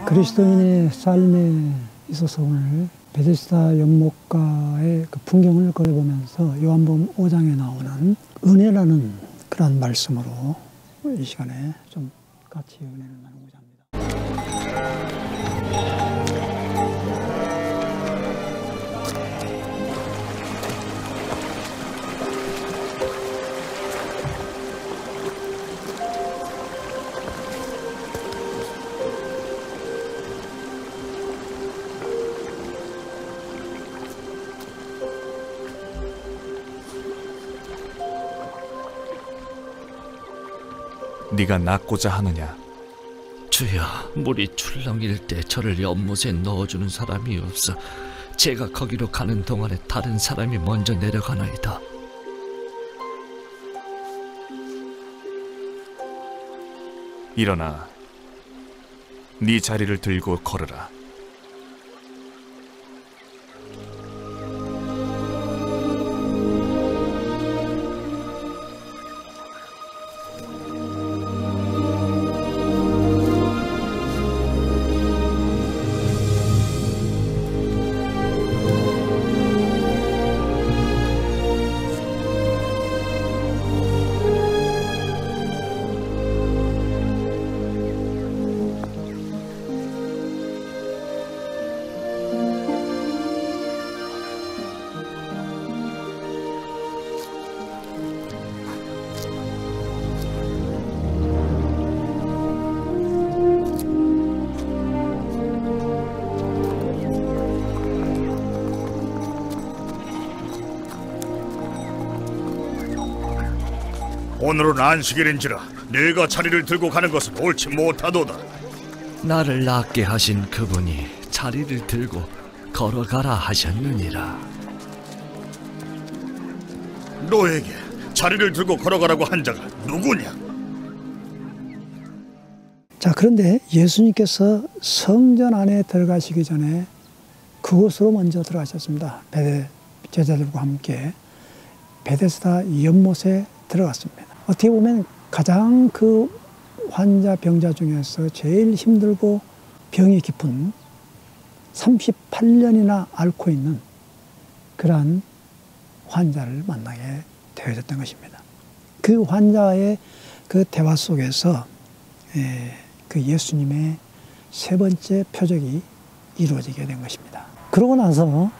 그리스도인의 삶에 있어서 오늘 베데스다 연못가의 그 풍경을 걸어보면서 요한복음 5장에 나오는 은혜라는 그런 말씀으로 이 시간에 좀 같이 은혜를 나누고자 합니다. 네가 낫고자 하느냐? 주여, 물이 출렁일 때 저를 연못에 넣어주는 사람이 없어 제가 거기로 가는 동안에 다른 사람이 먼저 내려가나이다. 일어나 네 자리를 들고 걸으라. 오늘은 안식일인지라 네가 자리를 들고 가는 것은 옳지 못하도다. 나를 낫게 하신 그분이 자리를 들고 걸어가라 하셨느니라. 너에게 자리를 들고 걸어가라고 한 자가 누구냐? 자, 그런데 예수님께서 성전 안에 들어가시기 전에 그곳으로 먼저 들어가셨습니다. 제자들과 함께 베데스다 연못에 들어갔습니다. 어떻게 보면 가장 그 환자 병자 중에서 제일 힘들고 병이 깊은 38년이나 앓고 있는 그러한 환자를 만나게 되어졌던 것입니다. 그 환자의 그 대화 속에서 그 예수님의 세 번째 표적이 이루어지게 된 것입니다. 그러고 나서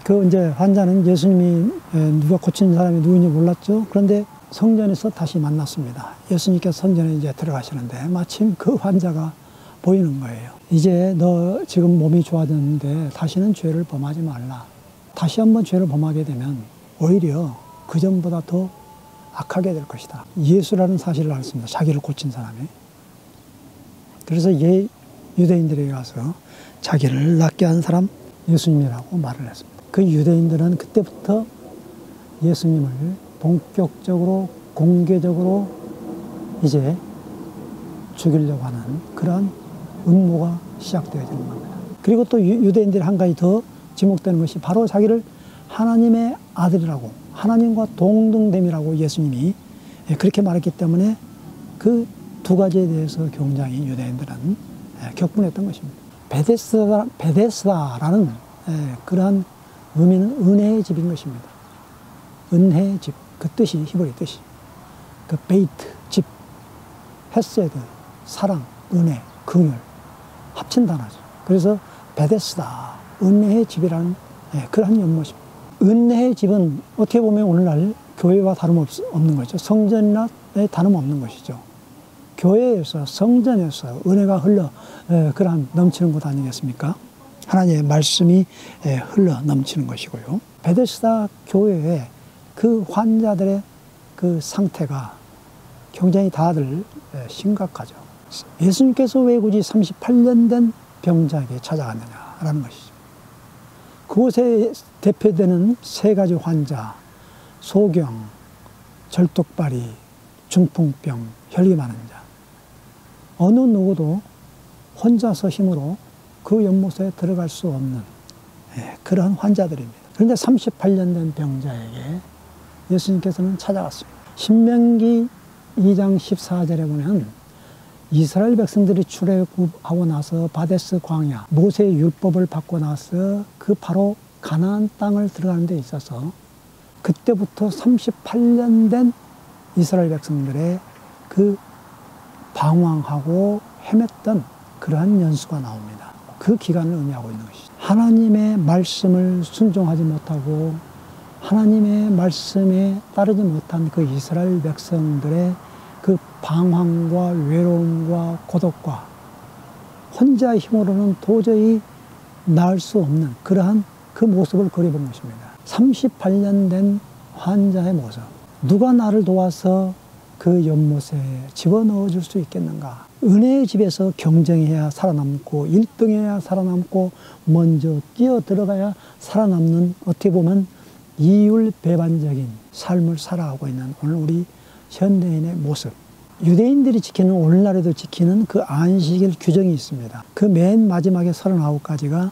그 이제 환자는 예수님이 누가 고친 사람이 누구인지 몰랐죠. 그런데 성전에서 다시 만났습니다. 예수님께서 성전에 이제 들어가시는데 마침 그 환자가 보이는 거예요. 이제 너 지금 몸이 좋아졌는데 다시는 죄를 범하지 말라. 다시 한번 죄를 범하게 되면 오히려 그전보다 더 악하게 될 것이다. 예수라는 사실을 알았습니다. 자기를 고친 사람이. 그래서 유대인들에게 가서 자기를 낫게 한 사람 예수님이라고 말을 했습니다. 그 유대인들은 그때부터 예수님을 본격적으로 공개적으로 이제 죽이려고 하는 그러한 음모가 시작되어지는 겁니다. 그리고 또 유대인들이 한 가지 더 지목되는 것이 바로 자기를 하나님의 아들이라고, 하나님과 동등됨이라고 예수님이 그렇게 말했기 때문에 그 두 가지에 대해서 굉장히 유대인들은 격분했던 것입니다. 베데스다라는 그러한 의미는 은혜의 집인 것입니다. 은혜의 집, 그 뜻이 히브리 뜻이 그 베이트, 집, 헤세드, 사랑, 은혜, 긍휼 합친 단어죠. 그래서 베데스다, 은혜의 집이라는 그러한 연못입니다. 은혜의 집은 어떻게 보면 오늘날 교회와 다름없는 거죠. 성전이나 다름없는 것이죠. 교회에서, 성전에서 은혜가 흘러 그러한 넘치는 곳 아니겠습니까? 하나님의 말씀이 흘러 넘치는 것이고요. 베데스다 교회에 그 환자들의 그 상태가 굉장히 다들 심각하죠. 예수님께서 왜 굳이 38년 된 병자에게 찾아갔느냐라는 것이죠. 그곳에 대표되는 세 가지 환자, 소경, 절독발이, 중풍병, 혈기 많은 자. 어느 누구도 혼자서 힘으로 그 연못에 들어갈 수 없는 그러한 환자들입니다. 그런데 38년 된 병자에게 예수님께서는 찾아갔습니다. 신명기 2장 14절에 보면 이스라엘 백성들이 출애굽하고 나서 바데스 광야, 모세의 율법을 받고 나서 그 바로 가나안 땅을 들어가는 데 있어서 그때부터 38년 된 이스라엘 백성들의 그 방황하고 헤맸던 그러한 연수가 나옵니다. 그 기간을 의미하고 있는 것이죠. 하나님의 말씀을 순종하지 못하고 하나님의 말씀에 따르지 못한 그 이스라엘 백성들의 그 방황과 외로움과 고독과 혼자의 힘으로는 도저히 나을 수 없는 그러한 그 모습을 그려본 것입니다. 38년 된 환자의 모습. 누가 나를 도와서 그 연못에 집어넣어 줄 수 있겠는가? 은혜의 집에서 경쟁해야 살아남고 1등해야 살아남고 먼저 뛰어 들어가야 살아남는 어떻게 보면 이율배반적인 삶을 살아가고 있는 오늘 우리 현대인의 모습. 유대인들이 지키는 오늘날에도 지키는 그 안식일 규정이 있습니다. 그 맨 마지막에 39가지가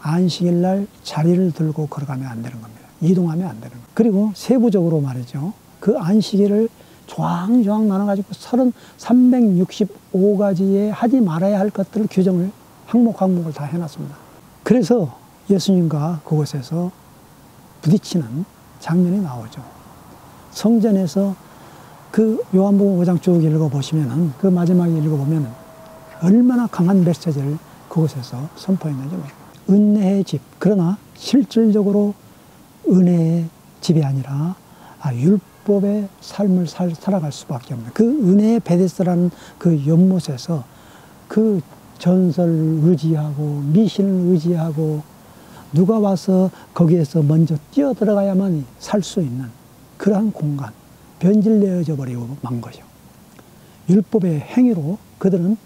안식일 날 자리를 들고 걸어가면 안 되는 겁니다. 이동하면 안 되는 겁니다. 그리고 세부적으로 말이죠. 그 안식일을 조항조항 나눠가지고 365가지의 하지 말아야 할 것들을 규정을 항목을 다 해놨습니다. 그래서 예수님과 그곳에서 부딪히는 장면이 나오죠. 성전에서 그 요한복음 5장 쭉 읽어보시면은 그 마지막에 읽어보면은 얼마나 강한 메시지를 그곳에서 선포했는지 모릅니다. 은혜의 집. 그러나 실질적으로 은혜의 집이 아니라 율법의 삶을 살아갈 수밖에 없는 그 은혜의 베데스라는 그 연못에서 그 전설을 의지하고 미신을 의지하고 누가 와서 거기에서 먼저 뛰어 들어가야만 살 수 있는 그러한 공간, 변질되어져 버리고 만 것이요. 율법의 행위로 그들은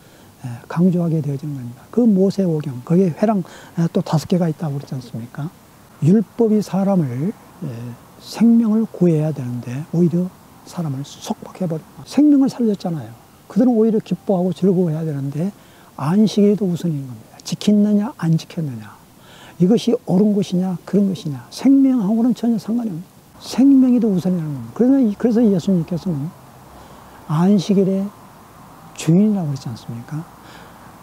강조하게 되어지는 겁니다. 그 모세오경, 거기에 회랑 또 5개가 있다고 그랬지 않습니까? 율법이 사람을 생명을 구해야 되는데 오히려 사람을 속박해버립니다. 생명을 살렸잖아요. 그들은 오히려 기뻐하고 즐거워해야 되는데 안식일이 더 우선인 겁니다. 지켰느냐 안 지켰느냐, 이것이 옳은 것이냐 그런 것이냐, 생명하고는 전혀 상관이 없습니다. 생명이 더 우선이라는 겁니다. 그래서 예수님께서는 안식일의 주인이라고 그랬지 않습니까?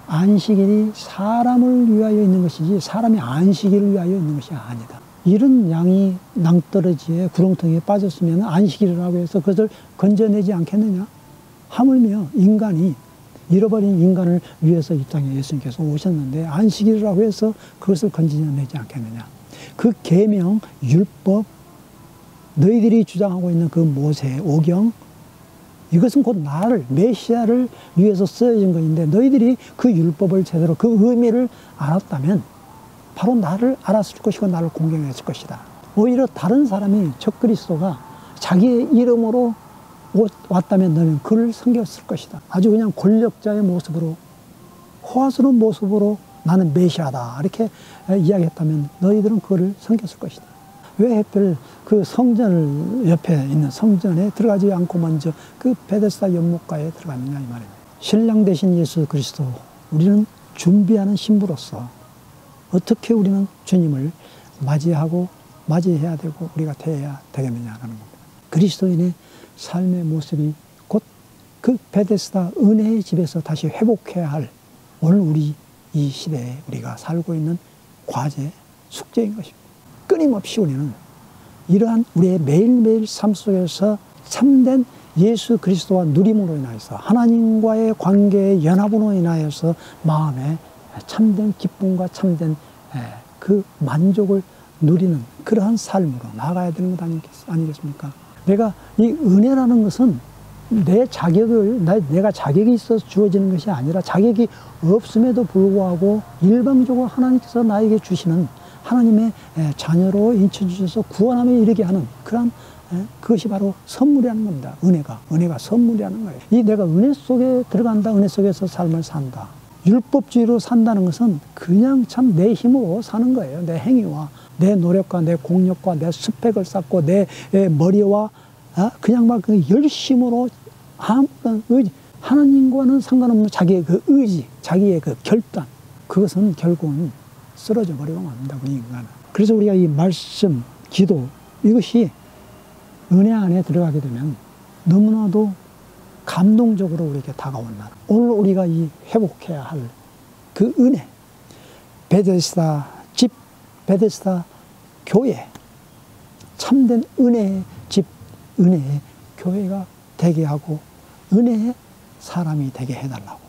안식일이 사람을 위하여 있는 것이지 사람이 안식일을 위하여 있는 것이 아니다. 이런 양이 낭떠러지에 구렁텅이에 빠졌으면 안식일이라고 해서 그것을 건져내지 않겠느냐? 하물며 인간이 잃어버린 인간을 위해서 이 땅에 예수님께서 오셨는데 안식일이라고 해서 그것을 건져내지 않겠느냐? 그 계명, 율법, 너희들이 주장하고 있는 그 모세, 오경, 이것은 곧 나를, 메시아를 위해서 쓰여진 것인데 너희들이 그 율법을 제대로 그 의미를 알았다면 바로 나를 알았을 것이고 나를 공경했을 것이다. 오히려 다른 사람이 적그리스도가 자기의 이름으로 왔다면 너는 그를 섬겼을 것이다. 아주 그냥 권력자의 모습으로, 호화스러운 모습으로 나는 메시아다 이렇게 이야기했다면 너희들은 그를 섬겼을 것이다. 왜 하필 그 성전을 옆에 있는 성전에 들어가지 않고 먼저 그 베데스다 연못가에 들어갔느냐 이 말입니다. 신랑 되신 예수 그리스도, 우리는 준비하는 신부로서 어떻게 우리는 주님을 맞이해야 되고 우리가 되어야 되겠느냐라는 겁니다. 그리스도인의 삶의 모습이 곧 그 베데스다 은혜의 집에서 다시 회복해야 할 오늘 우리 이 시대에 우리가 살고 있는 과제, 숙제인 것입니다. 끊임없이 우리는 이러한 우리의 매일매일 삶 속에서 참된 예수 그리스도와 누림으로 인하여서 하나님과의 관계의 연합으로 인하여서 마음에 참된 기쁨과 참된 그 만족을 누리는 그러한 삶으로 나아가야 되는 것 아니겠습니까? 내가 이 은혜라는 것은 내 자격을, 내가 자격이 있어서 주어지는 것이 아니라 자격이 없음에도 불구하고 일방적으로 하나님께서 나에게 주시는 하나님의 자녀로 인쳐주셔서 구원함에 이르게 하는 그런 그것이 바로 선물이라는 겁니다. 은혜가 선물이라는 거예요. 이 내가 은혜 속에 들어간다, 은혜 속에서 삶을 산다. 율법주의로 산다는 것은 그냥 참 내 힘으로 사는 거예요. 내 행위와 내 노력과 내 공력과 내 스펙을 쌓고 내 머리와 그냥 막 그 열심으로 아무런 의지, 하나님과는 상관없는 자기의 그 의지, 자기의 그 결단, 그것은 결국은 쓰러져 버리고 맙니다. 우리 인간은. 그래서 우리가 이 말씀, 기도, 이것이 은혜 안에 들어가게 되면 너무나도 감동적으로 우리에게 다가온다. 오늘 우리가 이 회복해야 할 그 은혜, 베데스다 집, 베데스다 교회, 참된 은혜의 집, 은혜의 교회가 되게 하고 은혜의 사람이 되게 해달라고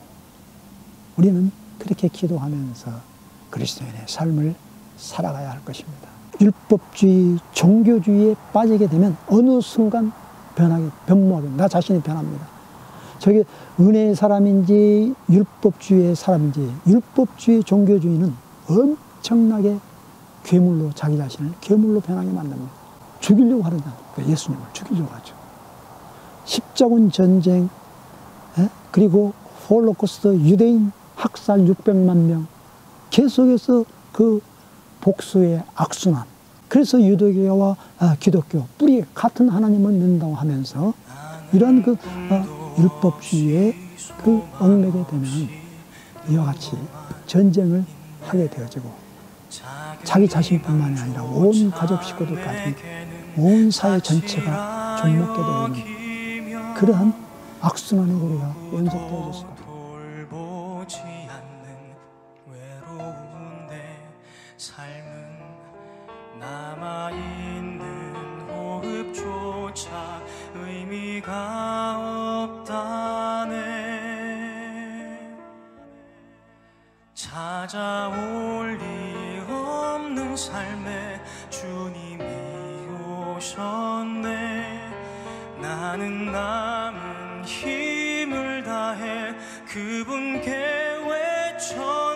우리는 그렇게 기도하면서 그리스도인의 삶을 살아가야 할 것입니다. 율법주의, 종교주의에 빠지게 되면 어느 순간 변모하게 나 자신이 변합니다. 저게 은혜의 사람인지 율법주의의 사람인지, 율법주의, 종교주의는 엄청나게 괴물로 자기 자신을 괴물로 변하게 만듭니다. 죽이려고 하느냐, 예수님을 죽이려고 하죠. 십자군 전쟁, 그리고 홀로코스트, 유대인 학살 600만 명, 계속해서 그 복수의 악순환. 그래서 유대교와 기독교 뿌리 같은 하나님을 믿는다고 하면서 이런 그 율법주의에 그 얽매게 되면 이와 같이 전쟁을 하게 되어지고 자기 자신뿐만이 아니라 온 가족 식구들까지 온 사회 전체가 좀먹게 되는 그러한 악순환의 고리가 연속되어졌을 겁니다. 남아있는 호흡조차 의미가 없다네. 찾아올 리 없는 삶에 주님이 오셨네. 나는 남은 힘을 다해 그분께 외쳐